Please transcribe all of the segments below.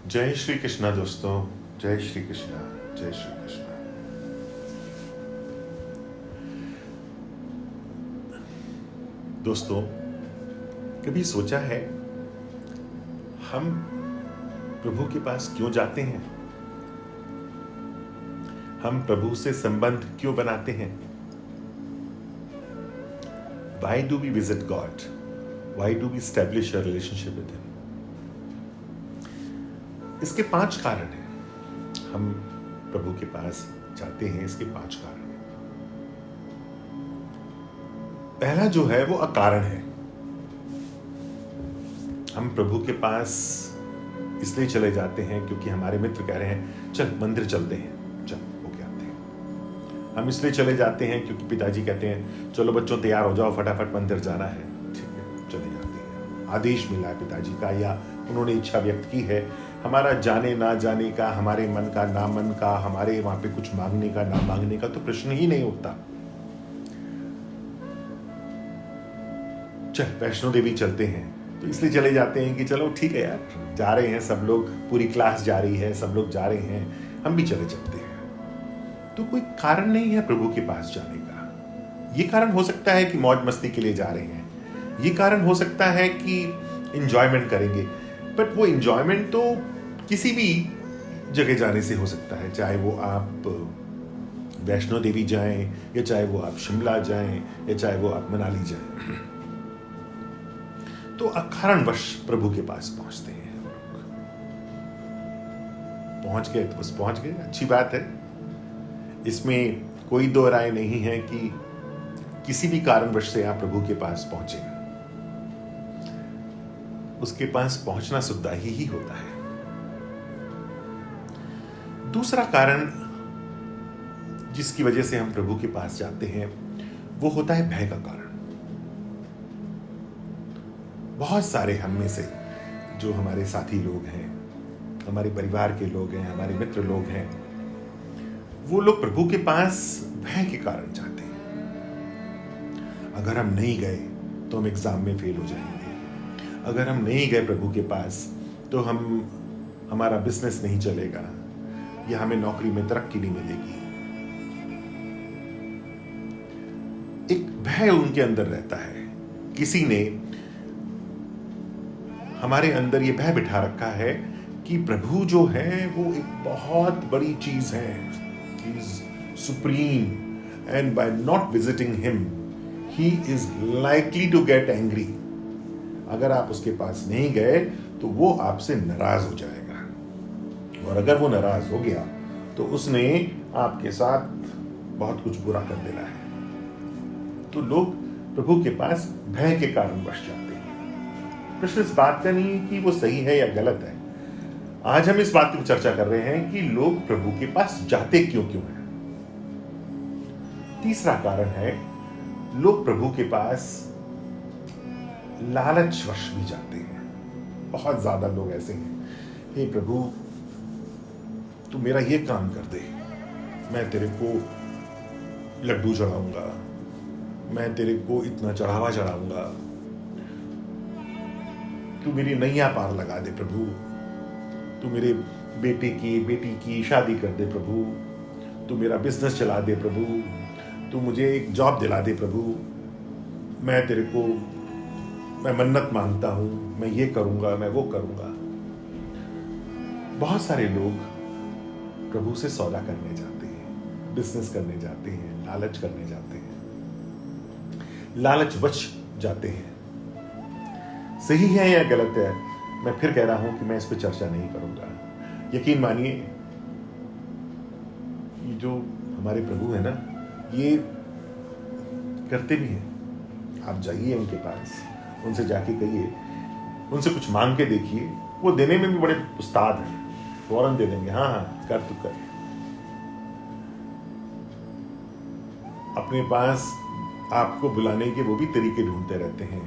जय श्री कृष्णा दोस्तों, जय श्री कृष्णा, जय श्री कृष्णा। दोस्तों, कभी सोचा है हम प्रभु के पास क्यों जाते हैं? हम प्रभु से संबंध क्यों बनाते हैं? Why do we visit God? Why do we establish a relationship with Him? इसके 5 कारण हैं। हम प्रभु के पास जाते हैं, इसके 5 कारण हैं। पहला जो है वो अकारण है। हम प्रभु के पास इसलिए चले जाते हैं क्योंकि हमारे मित्र कह रहे हैं चल मंदिर चलते हैं, चल होके आते हैं। हम इसलिए चले जाते हैं क्योंकि पिताजी कहते हैं चलो बच्चों तैयार हो जाओ, फटाफट मंदिर जाना है। ठीक है, चले जाते हैं। आदेश मिला है पिताजी का या उन्होंने इच्छा व्यक्त की है। हमारा जाने ना जाने का, हमारे मन का ना मन का, हमारे वहां पे कुछ मांगने का ना मांगने का तो प्रश्न ही नहीं उठता। चल वैष्णो देवी चलते हैं, तो इसलिए चले जाते हैं कि चलो ठीक है यार, जा रहे हैं सब लोग, पूरी क्लास जा रही है, सब लोग जा रहे हैं, हम भी चले चलते हैं। तो कोई कारण नहीं है प्रभु के पास जाने का। ये कारण हो सकता है कि मौज मस्ती के लिए जा रहे हैं, ये कारण हो सकता है कि इंजॉयमेंट करेंगे, बट वो इंजॉयमेंट तो किसी भी जगह जाने से हो सकता है, चाहे वो आप वैष्णो देवी जाएं या चाहे वो आप शिमला जाएं या चाहे वो आप मनाली जाएं। तो अकारणवश प्रभु के पास पहुंचते हैं। पहुंच गए तो बस पहुंच गए, अच्छी बात है। इसमें कोई दो राय नहीं है कि किसी भी कारणवश से आप प्रभु के पास पहुंचे, उसके पास पहुंचना सुखदायी ही होता है। दूसरा कारण जिसकी वजह से हम प्रभु के पास जाते हैं वो होता है भय का कारण। बहुत सारे हम में से जो हमारे साथी लोग हैं, हमारे परिवार के लोग हैं, हमारे मित्र लोग हैं, वो लोग प्रभु के पास भय के कारण जाते हैं। अगर हम नहीं गए तो हम एग्जाम में फेल हो जाएंगे, अगर हम नहीं गए प्रभु के पास तो हमारा बिजनेस नहीं चलेगा या हमें नौकरी में तरक्की नहीं मिलेगी। एक भय उनके अंदर रहता है। किसी ने हमारे अंदर ये भय बिठा रखा है कि प्रभु जो है वो एक बहुत बड़ी चीज है, he is supreme, and by not visiting him he is likely to get angry. अगर आप उसके पास नहीं गए तो वो आपसे नाराज हो जाएगा, और अगर वो नाराज हो गया तो उसने आपके साथ बहुत कुछ बुरा कर देना है। तो लोग प्रभु के पास भय के कारण बच जाते हैं। प्रश्न इस बात का नहीं है कि वो सही है या गलत है। आज हम इस बात की चर्चा कर रहे हैं कि लोग प्रभु के पास जाते क्यों हैं। तीसरा कारण है, लोग प्रभु के पास लालचवश भी जाते हैं। बहुत ज्यादा लोग ऐसे हैं, हे प्रभु तू मेरा ये काम कर दे, मैं तेरे को लड्डू चढ़ाऊंगा, मैं तेरे को इतना चढ़ावा चढ़ाऊंगा, तू मेरी नैया पार लगा दे प्रभु, तू मेरे बेटे की बेटी की शादी कर दे प्रभु, तू मेरा बिजनेस चला दे प्रभु, तू मुझे एक जॉब दिला दे प्रभु, मैं तेरे को मैं मन्नत मांगता हूं, मैं ये करूंगा, मैं वो करूंगा। बहुत सारे लोग प्रभु से सौदा करने जाते हैं, बिजनेस करने जाते हैं, लालच करने जाते हैं, लालचवश जाते हैं। सही है या गलत है, मैं फिर कह रहा हूं कि मैं इस पर चर्चा नहीं करूंगा। यकीन मानिए, ये जो हमारे प्रभु है ना, ये करते भी हैं। आप जाइए उनके पास, उनसे जाके कहिए, उनसे कुछ मांग के देखिए, वो देने में भी बड़े उस्ताद हैं, फौरन दे देंगे, हाँ हाँ कर तू कर। अपने पास आपको बुलाने के वो भी तरीके ढूंढते रहते हैं।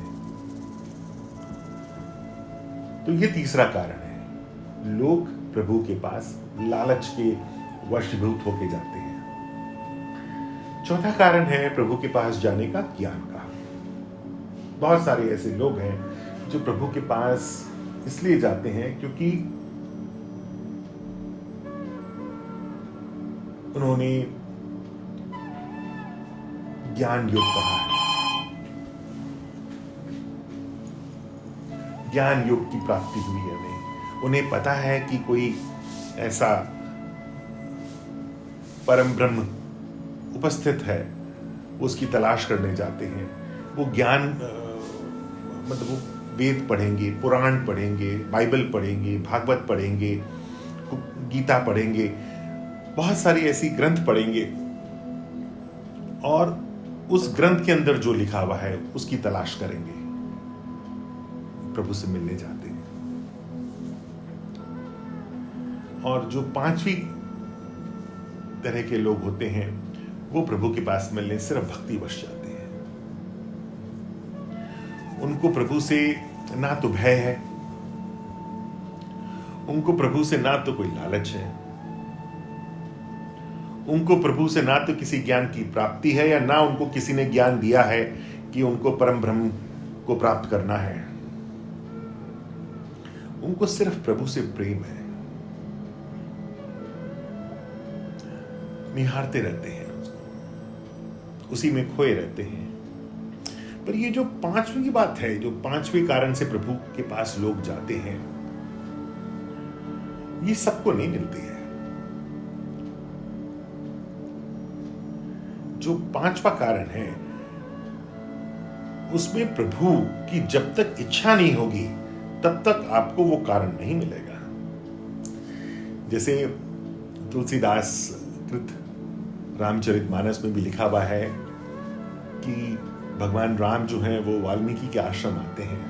तो ये तीसरा कारण है, लोग प्रभु के पास लालच के वशीभूत होके जाते हैं। चौथा कारण है प्रभु के पास जाने का, ज्ञान का। बहुत सारे ऐसे लोग हैं जो प्रभु के पास इसलिए जाते हैं क्योंकि उन्होंने ज्ञान योग पढ़ा है, ज्ञान योग की प्राप्ति हुई है उन्हें पता है कि कोई ऐसा परम ब्रह्म उपस्थित है, उसकी तलाश करने जाते हैं। वो ज्ञान मतलब वो वेद पढ़ेंगे, पुराण पढ़ेंगे, बाइबल पढ़ेंगे, भागवत पढ़ेंगे, गीता पढ़ेंगे, बहुत सारी ऐसी ग्रंथ पढ़ेंगे और उस ग्रंथ के अंदर जो लिखा हुआ है उसकी तलाश करेंगे, प्रभु से मिलने जाते हैं। और जो पांचवी तरह के लोग होते हैं वो प्रभु के पास मिलने सिर्फ भक्तिवश जाते हैं। उनको प्रभु से ना तो भय है, उनको प्रभु से ना तो कोई लालच है, उनको प्रभु से ना तो किसी ज्ञान की प्राप्ति है या ना उनको किसी ने ज्ञान दिया है कि उनको परम ब्रह्म को प्राप्त करना है। उनको सिर्फ प्रभु से प्रेम है, निहारते रहते हैं, उसी में खोए रहते हैं। पर ये जो पांचवी की बात है, जो पांचवें कारण से प्रभु के पास लोग जाते हैं, ये सबको नहीं मिलती है। जो पांचवा कारण है उसमें प्रभु की जब तक इच्छा नहीं होगी तब तक आपको वो कारण नहीं मिलेगा। जैसे तुलसीदास कृत रामचरितमानस में भी लिखा हुआ है कि भगवान राम जो हैं वो वाल्मीकि के आश्रम आते हैं,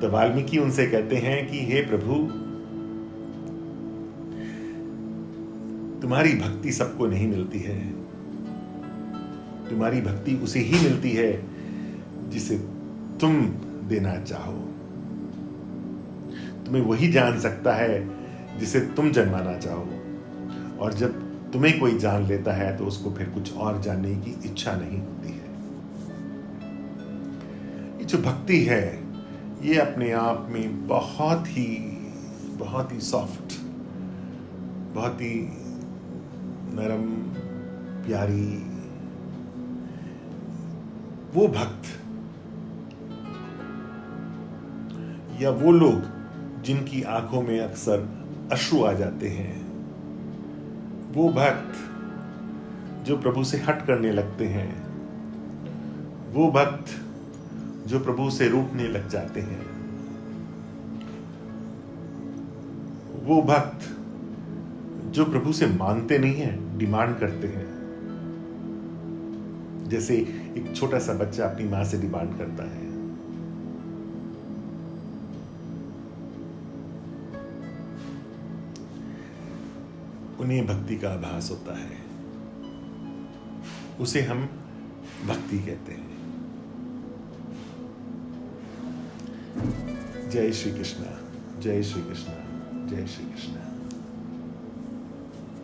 तो वाल्मीकि उनसे कहते हैं कि हे प्रभु, तुम्हारी भक्ति सबको नहीं मिलती है, तुम्हारी भक्ति उसे ही मिलती है जिसे तुम देना चाहो। तुम्हें वही जान सकता है जिसे तुम जन्माना चाहो, और जब तुम्हें कोई जान लेता है तो उसको फिर कुछ और जानने की इच्छा नहीं होती है। ये जो भक्ति है ये अपने आप में बहुत ही सॉफ्ट, बहुत ही नरम, प्यारी। वो भक्त या वो लोग जिनकी आंखों में अक्सर अश्रु आ जाते हैं, वो भक्त जो प्रभु से हट करने लगते हैं, वो भक्त जो प्रभु से रूठने लग जाते हैं, वो भक्त जो प्रभु से मांगते नहीं हैं, डिमांड करते हैं। जैसे एक छोटा सा बच्चा अपनी मां से डिमांड करता है। उन्हें भक्ति का आभास होता है, उसे हम भक्ति कहते हैं। जय श्री कृष्ण, जय श्री कृष्ण, जय श्री कृष्ण।